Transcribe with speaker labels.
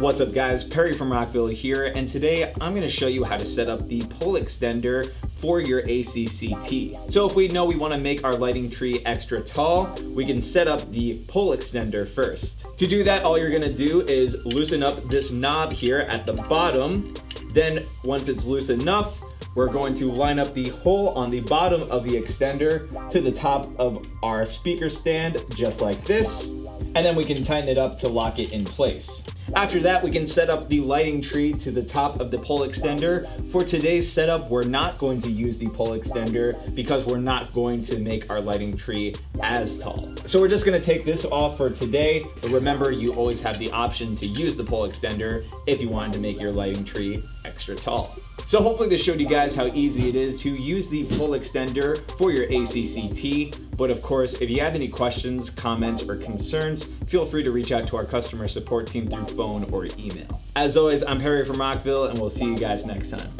Speaker 1: What's up guys, Perry from Rockville here, and today I'm going to show you how to set up the pole extender for your ACC-T. So if we know we want to make our lighting tree extra tall, we can set up the pole extender first. To do that, all you're going to do is loosen up this knob here at the bottom. Then once it's loose enough, we're going to line up the hole on the bottom of the extender to the top of our speaker stand, just like this. And then we can tighten it up to lock it in place. After that, we can set up the lighting tree to the top of the pole extender. For today's setup, we're not going to use the pole extender because we're not going to make our lighting tree as tall. So we're just gonna take this off for today. But remember, you always have the option to use the pole extender if you wanted to make your lighting tree extra tall. So hopefully this showed you guys how easy it is to use the pole extender for your ACC-T. But of course, if you have any questions, comments, or concerns, feel free to reach out to our customer support team through phone or email. As always, I'm Perry from Rockville, and we'll see you guys next time.